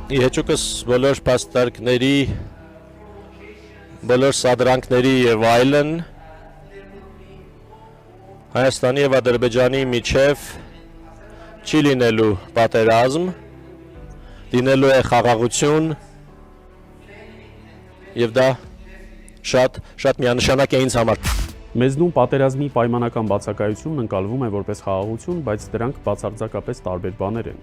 Իհեճուկս բոլոր փաստարկների, բոլոր սադրանքների եւ այլն Հայաստանի եւ Ադրբեջանի միջև չի լինելու պատերազմ, լինելու է խաղաղություն եւ դա շատ միանշանակ է ինձ համար։ Մեզնում պատերազմի պայմանական բացակայությունն ընկալվում է որպես խաղաղություն, բայց դրանք բացարձակապես տարբեր բաներ են։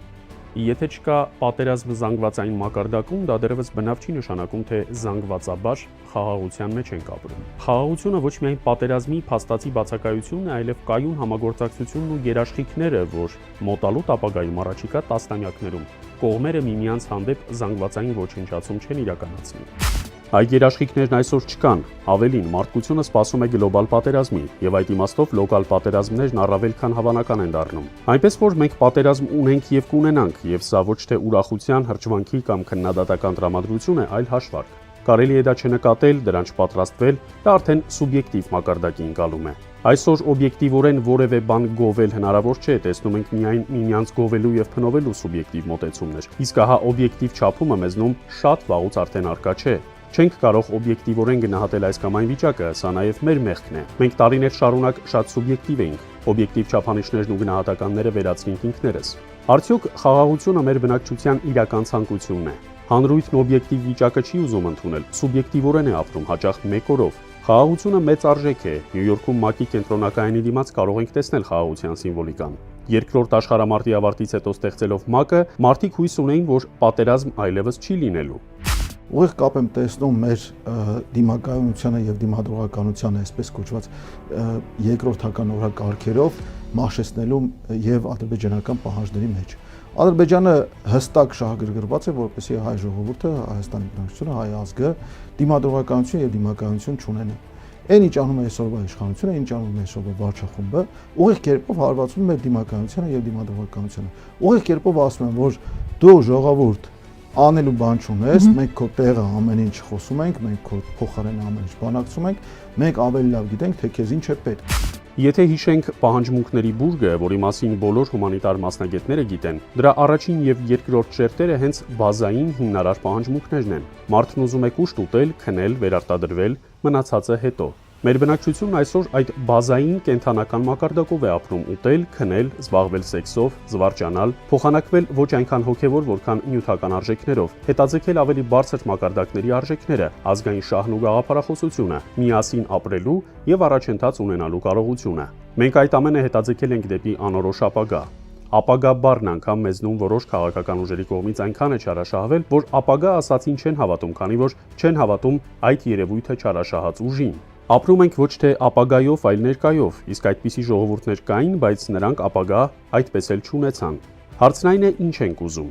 Եթե չկա պատերազմ զանգվածային մակարդակում, դա դեռևս բնավ չի նշանակում, թե զանգվածաբար խաղաղության մեջ ենք ապրում։ Խաղաղությունը ոչ միայն պատերազմի փաստացի բացակայությունն է, այլև կայուն համագործակցությունն ու երաշխիքները, որ մոտալուտ ապագայում առաջիկա տասնամյակներում կողմերը միմյանց հանդեպ զանգվածային ոչնչացում չեն իրականացնի։ Այդ երաշխիքներն այսօր չկան, ավելին մարդկությունը սպասում է գլոբալ պատերազմի, եւ այդ իմաստով լոկալ պատերազմներն առավել քան հավանական են դառնում։ Այնպես որ մենք պատերազմ ունենք եւ կունենանք, եւ սա ոչ թե ուրախության, հրճվանքի կամ քննադատական տրամադրություն է, այլ հաշվարկ։ Կարելի է դա չնկատել, դրան չպատրաստվել, դա արդեն սուբյեկտիվ մակարդակի ընկալում է։ Այսօր օբյեկտիվորեն որևէ բան գովել հնարավոր չէ, տեսնում ենք միայն միմյանց գովելու եւ փնովելու սուբյեկտիվ մոտեցումներ։ Իսկ ահա օբյեկտիվ չափումը մեզնում շատ վաղուց արդեն արկա չէ։ Չենք կարող օբյեկտիվորեն գնահատել այս կամ այն վիճակը, սա նաև մեր մեղքն է։ Մենք տարիներ շարունակ շատ սուբյեկտիվ էինք, օբյեկտիվ չափանիշներն ու գնահատականները վերացրինք ինքներս։ Արդյոք խաղաղությունը մեր բնակչության իրական ցանկությունն է։ Հանրույթն օբյեկտիվ վիճակը չի ուզում ընդունել, սուբյեկտիվորեն է ապրում, հաճախ մեկ օրով։ Խաղաղությունը մեծ արժեք է։ Նյու Յորքում ՄԱԿ-ի կենտրոնակայանի դիմաց կարող ենք տեսնել խաղաղության սիմվոլիկան։ Երկրորդ աշխարհամարտի ավարտից հետո ստեղծելով ՄԱԿ-ը, մարդիկ հույս ունեին, որ պատերազմ այլևս չի լինելու։ Ուղիղ կապ եմ տեսնում մեր դիմակայունությանը եւ դիմադրողականությանը, այսպես կոչված երկրորդական օրակարգերով մաշեցնելու եւ ադրբեջանական պահանջների մեջ։ Ադրբեջանը հստակ շահագրգռված է, որպեսզի հայ ժողովուրդը, Հայաստանի բնակչությունը, հայ ազգը դիմադրողականություն եւ դիմակայություն չունենա։ Այն ինչ անում է այսօրվա իշխանությունը, ինչ անում է այսօրվա վարչախումբը, ուղիղ կերպով հարվածում է դիմակայությանը եւ դիմադրողականությանը։ Ուղիղ կերպով ասում են, որ դու ժողովուրդ անելու բան չունես, մենք քո տեղը ամեն ինչ խոսում ենք, մենք քո փոխարեն ամեն ինչ բանակցում ենք, մենք ավելի լավ գիտենք, թե քեզ ինչ է պետք։ Եթե հիշենք պահանջմունքների բուրգը, որի մասին բոլոր հումանիտար մասնագետները գիտեն, դրա առաջին եւ երկրորդ շերտերը հենց բազային հիմնարար պահանջմունքներն են։ Մարդն ուզում է կուշտ ուտել, քնել, վերարտադրվել, մնացածը հետո։ Մեր բնակչությունն այսօր այդ բազային կենթանական մակարդակով է ապրում՝ ուտել, քնել, զբաղվել սեքսով, զվարճանալ, փոխանակվել ոչ այնքան հոգևոր, որքան նյութական արժեքներով, հետաձգել ավելի բարձր մակարդակների արժեքները, ազգային շահն ու գաղափարախոսությունը, միասին ապրելու եւ առաջընթաց ունենալու կարողությունը։ Մենք այդ ամենը հետաձգել ենք դեպի անորոշ ապագա։ Ապագա բառն անգամ մեզնում որոշ քաղաքական ուժերի կողմից այնքան է չարաշահվել, որ ապագա ասացին չեն հավատում, քանի որ չեն հավատում այդ երևույթը չարաշահած ուժին։ Ապրում ենք ոչ թե ապագայով, այլ ներկայով, իսկ այդպիսի ժողովուրդներ կային, բայց նրանք ապագա այդպես էլ չունեցան։ Հարցն այն է, ինչ ենք ուզում։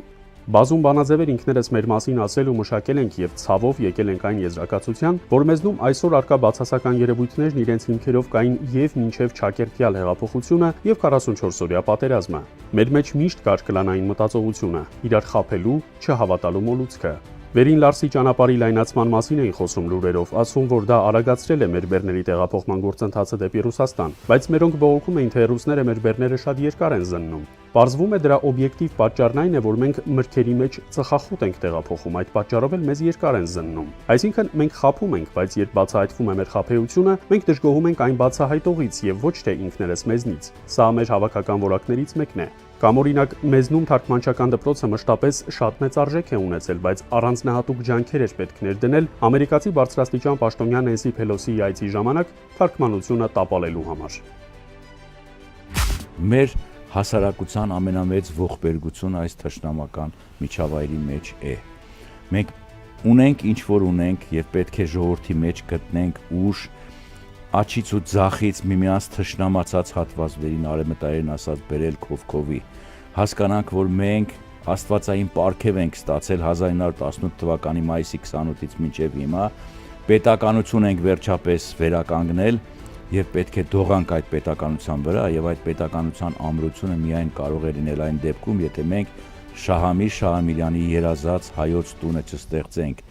Բազում բանաձևեր ինքներս մեր մասին ասել ու մշակել ենք եւ ցավով եկել ենք այն եզրակացության, որ մեզնում այսօր արկա բացասական երևույթներն իրենց հիմքերով կային եւ մինչեւ Չակերտյալ հեղափոխությունը եւ 44-օրյա պատերազմը։ Մեր մեջ միշտ կար կլանային մտածողությունը, իրար խաբելու, չհավատալու մոլուցքը։ Վերին Լարսի ճանապարհի լայնացման մասին էին խոսում լուրերով, ասում, որ դա արագացրել է մեր բեռների տեղափոխման գործընթացը դեպի Ռուսաստան, բայց մերոնք բողոքում էին, թե ռուսները մեր բեռները շատ երկար են զննում։ Պարզվում է դրա օբյեկտիվ պատճառն այն է, որ մենք մրգերի մեջ ծխախոտ ենք տեղափոխում, այդ պատճառով էլ մեզ երկար են զննում։ Այսինքն մենք խաբում ենք, բայց երբ բացահայտվում է մեր խաբեությունը, մենք դժգոհում ենք այն բացահայտողից եւ ոչ թե ինքներս մեզնից։ Սա մեր հավաքական որակներից մեկն է։ Կամ օրինակ մեզնում թարգմանչական դպրոցը մշտապես շատ մեծ արժեք է ունեցել, բայց առանձնահատուկ ջանքեր էր պետք ներդնել ամերիկացի բարձրաստիճան պաշտոնյա Նենսի Փելոսիի այցի ժամանակ թարգմանությունը տապալելու համար։ Մեր հասարակության ամենամեծ ողբերգությունը այս թշնամական միջավայրի մեջ է։ Մենք ունենք ինչ որ ունենք եւ պետք է ժողովրդի մեջ գտնենք ուժ, աչից ու ձախից միմյանց թշնամացած հատվածներին արևմտայերեն ասած բերել քովքովի, հասկանանք, որ մենք աստվածային պարգև ենք ստացել 1918 թվականի մայիսի 28-ից մինչև հիմա, պետականություն ենք վերջապես վերականգնել եւ պետք է դողանք այդ պետականության վրա եւ այդ պետականության ամրությունը միայն կարող է լինել այն դեպքում, եթե մենք Շահամիր Շահամիրյանի երազած հայոց տունը չստեղծենք,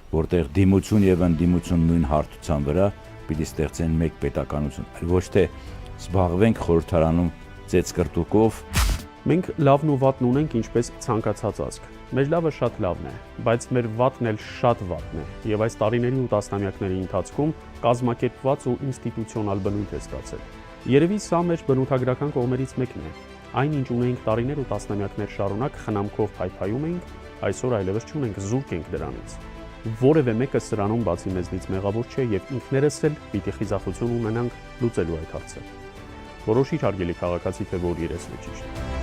որտեղ դիմություն եւ ընդդիմություն նույն հարթության վրա պիտի ստեղծեն մեկ պետականություն, այլ ոչ թե զբաղվենք խորհրդարանում ծեծկրտուկով։ Մենք լավն ու վատն ունենք ինչպես ցանկացած ազգ։ Մեր լավը շատ լավն է, բայց մեր վատն էլ շատ վատն է, եւ այս տարիների ու տասնամյակների ընթացքում կազմակերպված ու ինստիտուցիոնալ բնույթ է ստացել։ Երևի սա մեր բնութագրական կողմերից մեկն է։ Այնինչ ունենք տարիներ ու տասնամյակներ շարունակ խնամքով փայփայում ենք, այսօր այլևս չունենք, զուրկ ենք դրանից։ Որևէ մեկը սրանում բացի մեզնից մեղավոր չէ եւ ինքներս էլ պիտի խիզախություն ունենանք լուծելու այդ հարցը։ Որոշիչ հարգելի քաղաքացի, թե որ երեսն է ճիշտ։